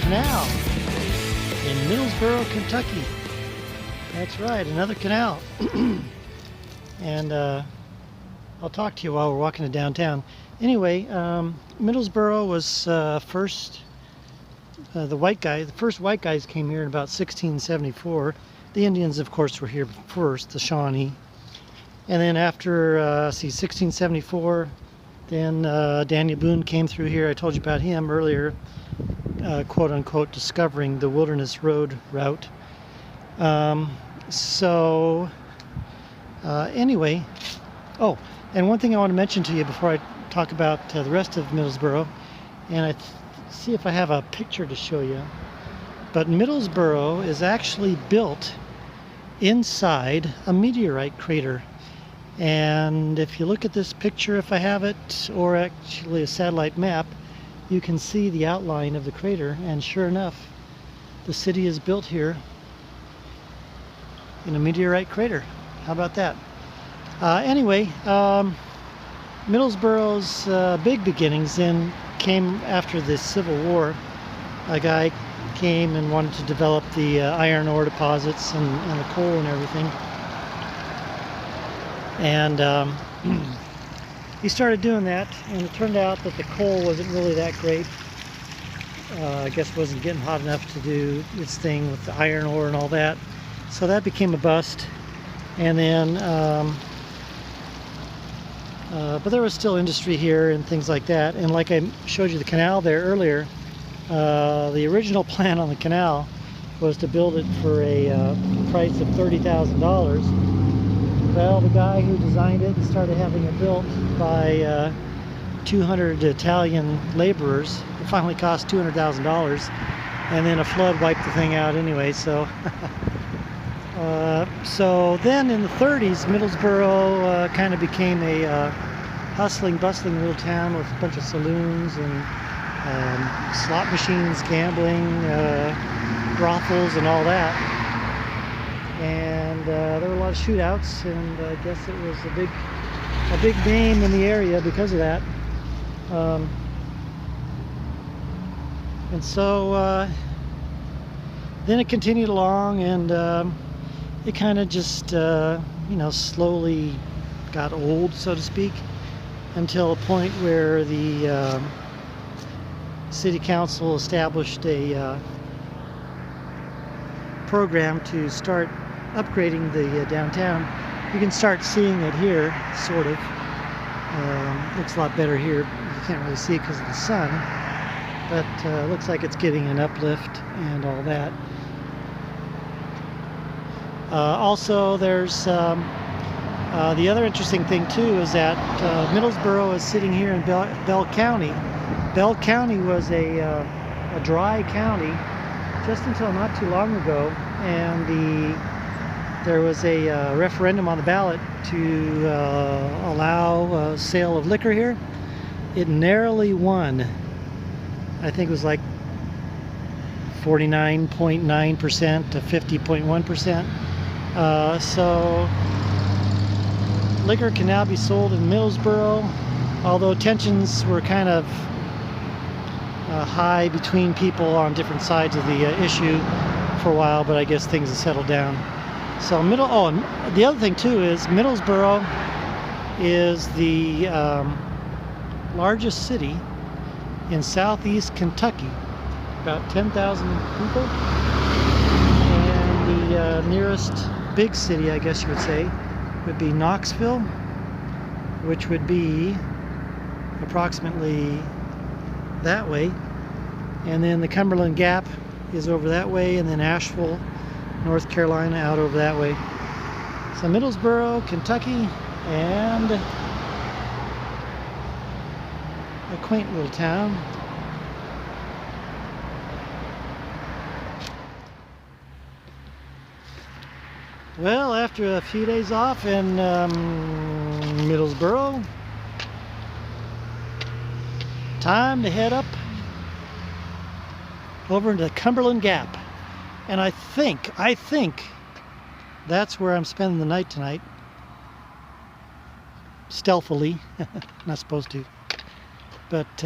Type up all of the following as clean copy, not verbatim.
canal in Middlesboro, Kentucky. That's right, another canal. And I'll talk to you while we're walking to downtown. Anyway, Middlesboro was first, the first white guys came here in about 1674. The Indians, of course, were here first, the Shawnee. And then after, 1674, then Daniel Boone came through here. I told you about him earlier, quote unquote, discovering the Wilderness Road route. Anyway, oh, and one thing I want to mention to you before I talk about the rest of Middlesboro, and see if I have a picture to show you. But Middlesboro is actually built inside a meteorite crater. And if you look at this picture, if I have it, or actually a satellite map, you can see the outline of the crater. And sure enough, the city is built here in a meteorite crater. How about that? Anyway, Middlesboro's big beginnings then came after the Civil War. A guy came and wanted to develop the iron ore deposits and the coal and everything. And he started doing that, and it turned out that the coal wasn't really that great. I guess it wasn't getting hot enough to do its thing with the iron ore and all that. So that became a bust. And then, but there was still industry here and things like that. And like I showed you the canal there earlier, the original plan on the canal was to build it for a price of $30,000. Well, the guy who designed it started having it built by 200 Italian laborers. It finally cost $200,000, and then a flood wiped the thing out anyway. So, so then in the 30s, Middlesboro kind of became a hustling, bustling little town with a bunch of saloons and slot machines, gambling, brothels, and all that. And there were a lot of shootouts, and I guess it was a big name in the area because of that. And so then it continued along, and it kind of just slowly got old, so to speak, until a point where the city council established a program to start upgrading the downtown. You can start seeing it here, sort of. Looks a lot better here. You can't really see it because of the sun, but looks like it's getting an uplift and all that. Also, there's the other interesting thing too is that Middlesboro is sitting here in Bell County. Bell County was a dry county just until not too long ago, and there was a referendum on the ballot to allow sale of liquor here. It narrowly won. I think it was like 49.9% to 50.1%. So liquor can now be sold in Middlesboro, although tensions were kind of high between people on different sides of the issue for a while, but I guess things have settled down. So and the other thing too is Middlesboro is the largest city in southeast Kentucky, about 10,000 people, and the nearest big city, I guess you would say, would be Knoxville, which would be approximately that way, and then the Cumberland Gap is over that way, and then Asheville, North Carolina, out over that way. So Middlesboro, Kentucky, and a quaint little town. Well, after a few days off in Middlesboro, time to head up over into the Cumberland Gap. And I think that's where I'm spending the night tonight. Stealthily. Not supposed to. But,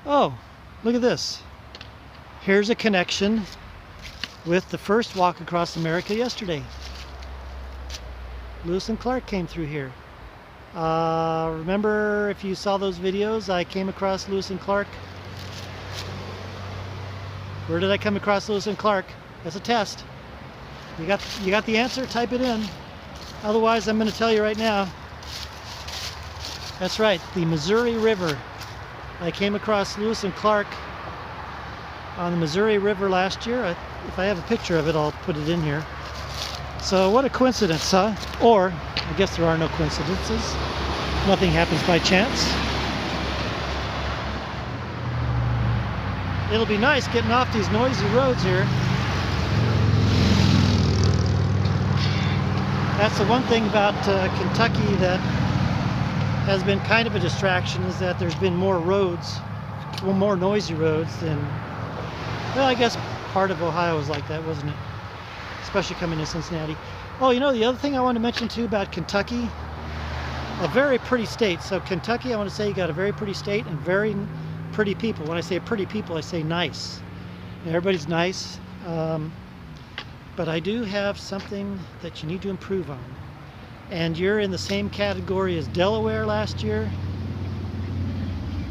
oh, look at this. here's a connection with the first walk across America yesterday. Lewis and Clark came through here. Remember, if you saw those videos, I came across Lewis and Clark. Where did I come across Lewis and Clark? That's a test. You got the answer? Type it in. Otherwise, I'm going to tell you right now. That's right, the Missouri River. I came across Lewis and Clark on the Missouri River last year. If I have a picture of it, I'll put it in here. So what a coincidence, huh? Or, I guess there are no coincidences. Nothing happens by chance. It'll be nice getting off these noisy roads here. That's the one thing about Kentucky that has been kind of a distraction, is that there's been more roads, more noisy roads than, well, I guess part of Ohio was like that, wasn't it? Especially coming to Cincinnati. Oh, you know, the other thing I want to mention too about Kentucky, a very pretty state. So Kentucky, I want to say, you got a very pretty state and very pretty people. When I say pretty people, I say nice. Everybody's nice. But I do have something that you need to improve on. And you're in the same category as Delaware last year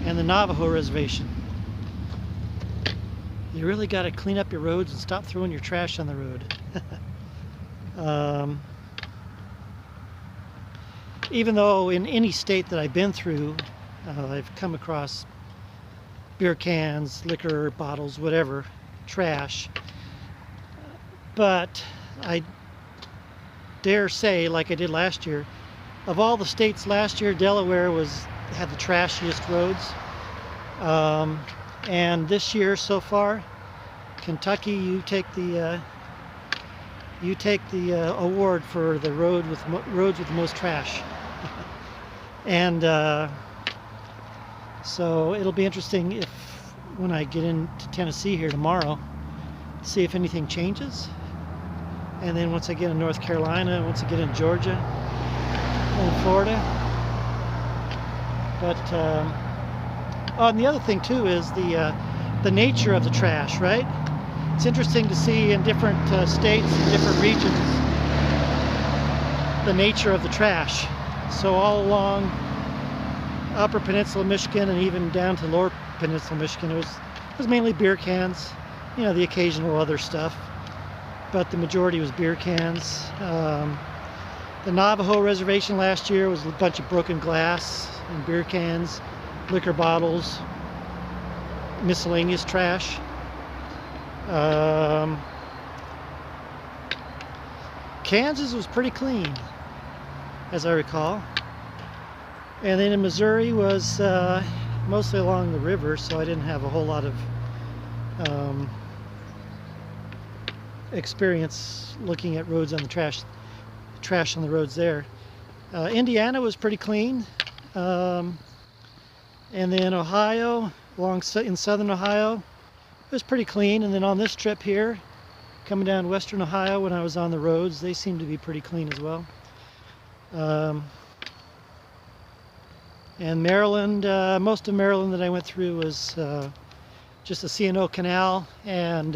and the Navajo Reservation. You really got to clean up your roads and stop throwing your trash on the road. Even though in any state that I've been through, I've come across beer cans, liquor bottles, whatever, trash. But I dare say, like I did last year, of all the states last year, Delaware had the trashiest roads. And this year so far, Kentucky, you take the award for the roads with the most trash. And so it'll be interesting when I get into Tennessee here tomorrow, see if anything changes. And then once I get in North Carolina, once I get in Georgia and Florida. But and the other thing too is the nature of the trash, right? It's interesting to see in different states and different regions the nature of the trash. So all along Upper Peninsula Michigan and even down to Lower Peninsula Michigan, it was mainly beer cans, you know, the occasional other stuff, but the majority was beer cans. The Navajo Reservation last year was a bunch of broken glass and beer cans, liquor bottles, miscellaneous trash. Kansas was pretty clean, as I recall. And then in Missouri was mostly along the river, so I didn't have a whole lot of experience looking at roads on the trash on the roads there. Indiana was pretty clean. And then Ohio, in southern Ohio, it was pretty clean. And then on this trip here, coming down western Ohio, when I was on the roads, they seemed to be pretty clean as well. And Maryland, most of Maryland that I went through was just the C&O Canal. And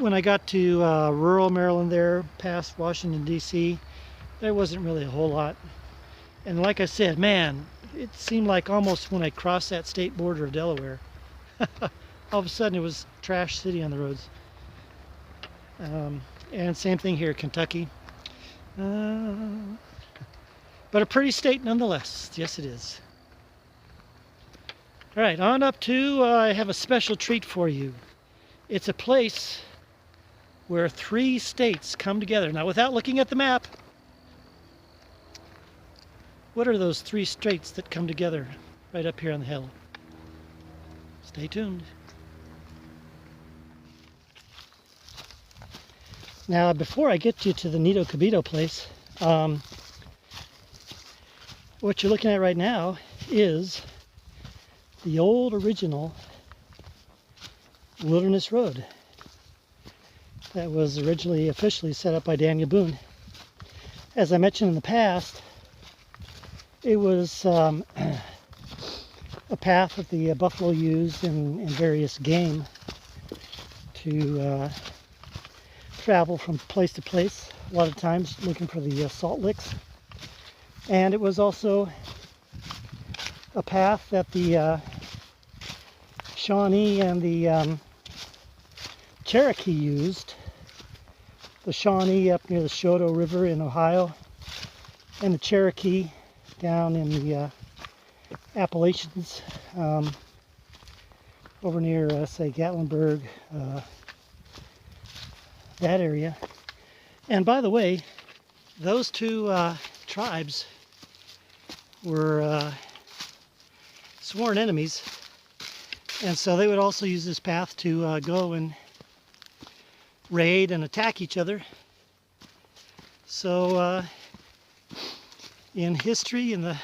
when I got to rural Maryland there, past Washington, D.C., there wasn't really a whole lot. And like I said, man, it seemed like almost when I crossed that state border of Delaware, all of a sudden it was trash city on the roads. And same thing here, Kentucky. But a pretty state nonetheless. Yes, it is. All right, on up to, I have a special treat for you. It's a place where 3 states come together. Now, without looking at the map, what are those 3 states that come together right up here on the hill? Stay tuned. Now, before I get you to the Nito Cabito place, what you're looking at right now is the old original Wilderness Road that was originally officially set up by Daniel Boone. As I mentioned in the past, it was a path that the buffalo use in various game to travel from place to place, a lot of times looking for the salt licks. And it was also a path that the Shawnee and the Cherokee used. The Shawnee up near the Shoto River in Ohio, and the Cherokee down in the Appalachians, over near, say, Gatlinburg, that area. And by the way, those two tribes were sworn enemies, and so they would also use this path to go and raid and attack each other. So in history, in the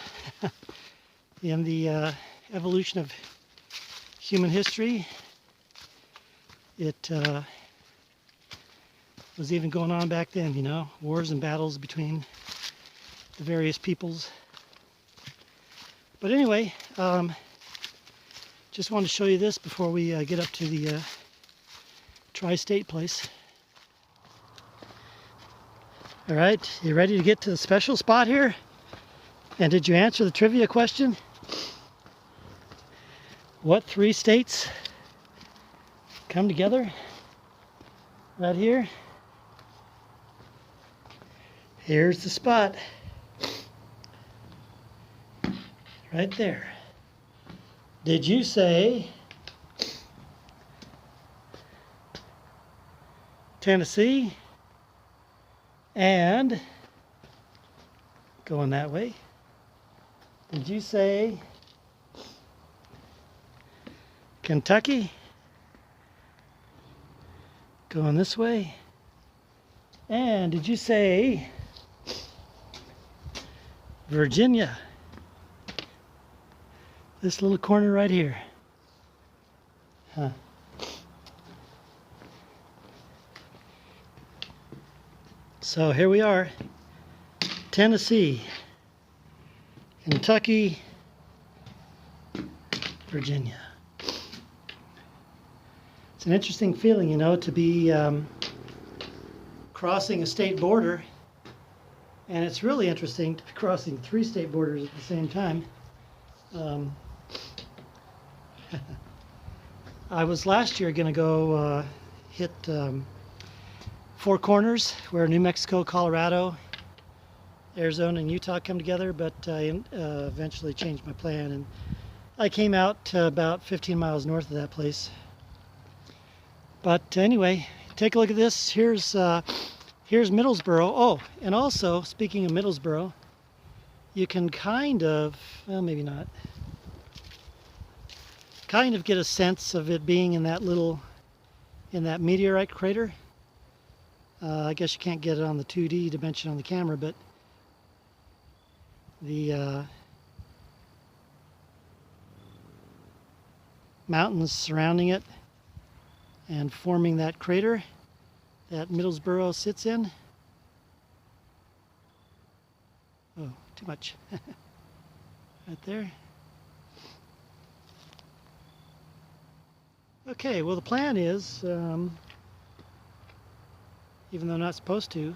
in the evolution of human history, it was even going on back then, you know, wars and battles between the various peoples. But anyway, just wanted to show you this before we get up to the tri-state place. All right, you ready to get to the special spot here? And did you answer the trivia question? What 3 states come together right here? Here's the spot. Right there. Did you say Tennessee and going that way? Did you say Kentucky going this way? And did you say Virginia? This little corner right here. Huh. So here we are. Tennessee, Kentucky, Virginia. It's an interesting feeling, you know, to be crossing a state border. And it's really interesting to be crossing 3 state borders at the same time. I was last year going to go hit 4 corners where New Mexico, Colorado, Arizona, and Utah come together, but I eventually changed my plan, and I came out to about 15 miles north of that place. But anyway, take a look at this. Here's Middlesboro. Oh, and also, speaking of Middlesboro, you can kind of, well, maybe not, kind of get a sense of it being in that meteorite crater. I guess you can't get it on the 2D dimension on the camera, but the mountains surrounding it and forming that crater that Middlesboro sits in. Oh, too much. Right there. Okay, well the plan is, even though I'm not supposed to,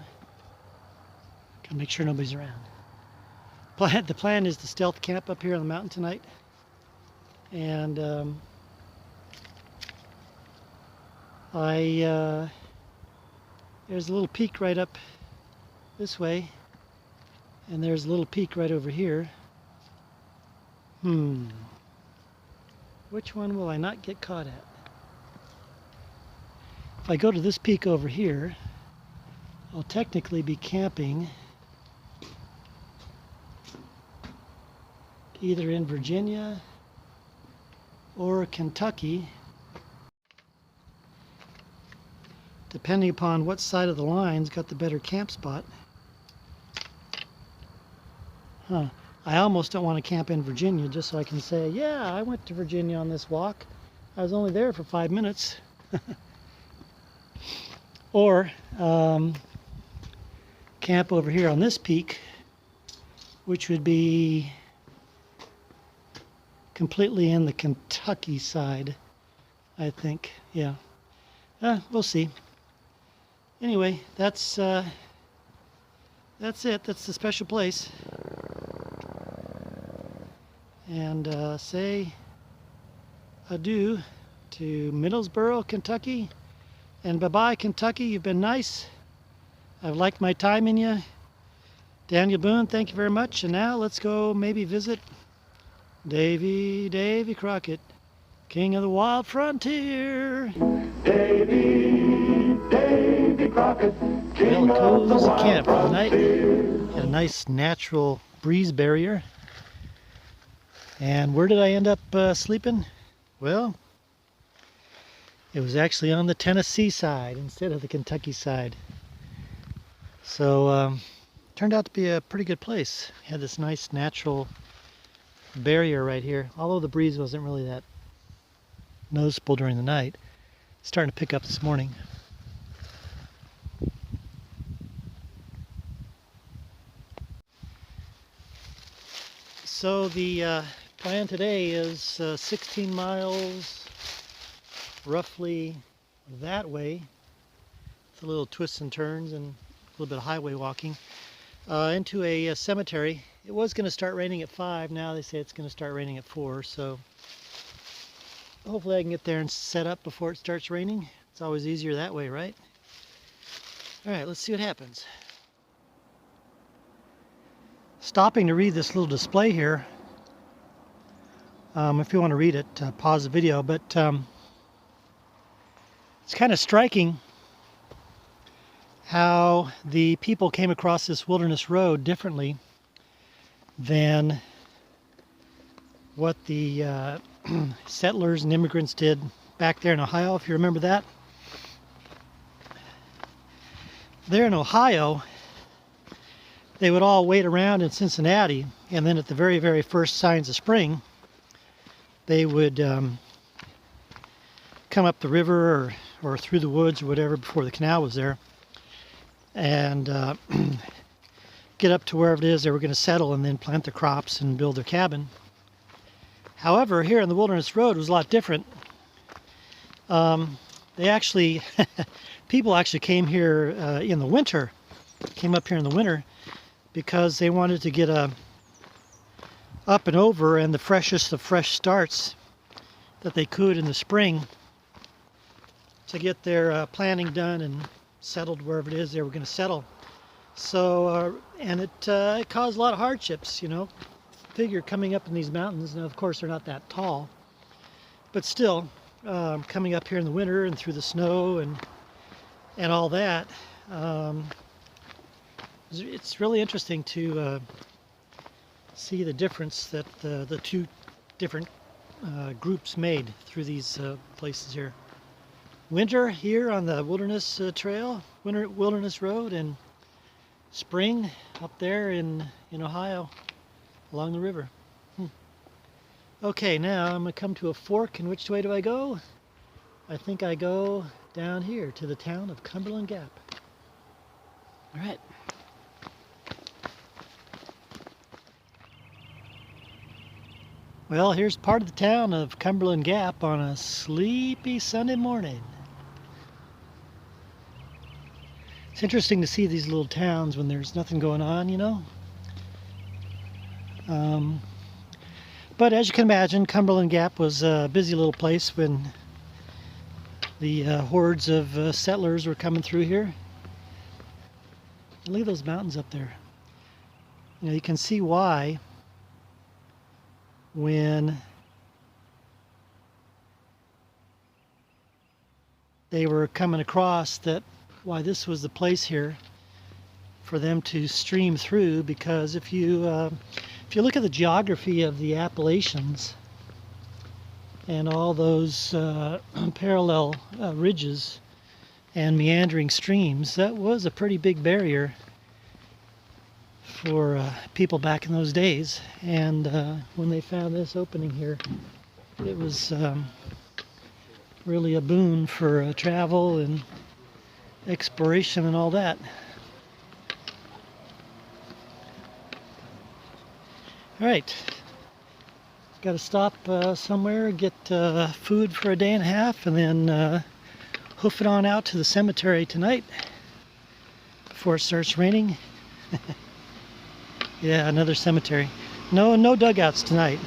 gotta make sure nobody's around. The plan is to stealth camp up here on the mountain tonight, and there's a little peak right up this way, and there's a little peak right over here. Which one will I not get caught at? If I go to this peak over here, I'll technically be camping either in Virginia or Kentucky, depending upon what side of the line's got the better camp spot. I almost don't want to camp in Virginia just so I can say, yeah, I went to Virginia on this walk. I was only there for 5 minutes. Or camp over here on this peak, which would be completely in the Kentucky side, I think. Yeah. We'll see. Anyway, that's it. That's the special place. And say adieu to Middlesboro, Kentucky. And bye-bye, Kentucky. You've been nice. I've liked my time in you. Daniel Boone, thank you very much. And now let's go maybe visit Davy Crockett, king of the wild frontier. Davy Crockett, king of the wild camp for the night. Had a nice natural breeze barrier. And where did I end up sleeping? Well, it was actually on the Tennessee side instead of the Kentucky side. So turned out to be a pretty good place. Had this nice natural barrier right here. Although the breeze wasn't really that noticeable during the night. It's starting to pick up this morning. So the plan today is 16 miles roughly that way. It's a little twists and turns and a little bit of highway walking into a cemetery. It was going to start raining at 5. Now they say it's going to start raining at 4. So hopefully I can get there and set up before it starts raining. It's always easier that way, right? All right, let's see what happens. Stopping to read this little display here. If you want to read it, pause the video. But it's kind of striking how the people came across this wilderness road differently than what the settlers and immigrants did back there in Ohio, if you remember that. There in Ohio, they would all wait around in Cincinnati, and then at the very, very first signs of spring, they would come up the river or through the woods or whatever before the canal was there, and get up to wherever it is they were going to settle and then plant their crops and build their cabin. However, here on the Wilderness Road was a lot different. They actually, people actually came here in the winter, came up here in the winter because they wanted to get up and over and the freshest of fresh starts that they could in the spring to get their planting done and settled wherever it is they were going to settle. So, and it caused a lot of hardships, you know. Figure coming up in these mountains, and of course they're not that tall, but still coming up here in the winter and through the snow and all that. It's really interesting to see the difference that the two different groups made through these places here. Winter here on the Wilderness Trail, Wilderness Road, and spring up there in Ohio along the river. Okay, now I'm going to come to a fork, and which way do I go? I think I go down here to the town of Cumberland Gap. All right. Well, here's part of the town of Cumberland Gap on a sleepy Sunday morning. It's interesting to see these little towns when there's nothing going on, you know. But as you can imagine, Cumberland Gap was a busy little place when the hordes of settlers were coming through here. Look at those mountains up there. You know, you can see why when they were coming across that why this was the place here for them to stream through, because if you look at the geography of the Appalachians and all those parallel ridges and meandering streams, that was a pretty big barrier for people back in those days. And when they found this opening here, it was really a boon for travel and exploration and all that. All right, Got to stop somewhere, get food for a day and a half, and then hoof it on out to the cemetery tonight before it starts raining. Yeah, another cemetery. No dugouts tonight.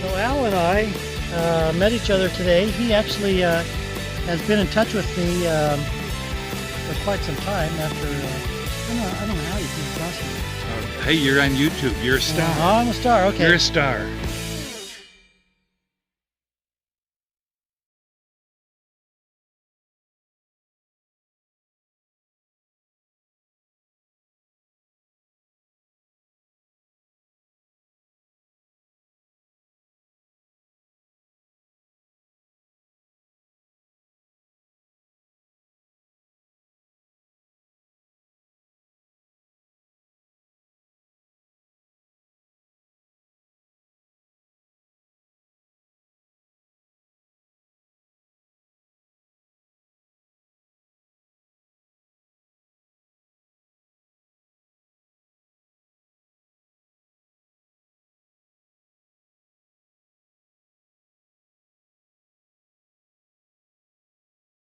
So Al and I met each other today. He actually has been in touch with me for quite some time after, I don't know how you came across me. Hey, you're on YouTube. You're a star. Oh, I'm a star, okay. You're a star.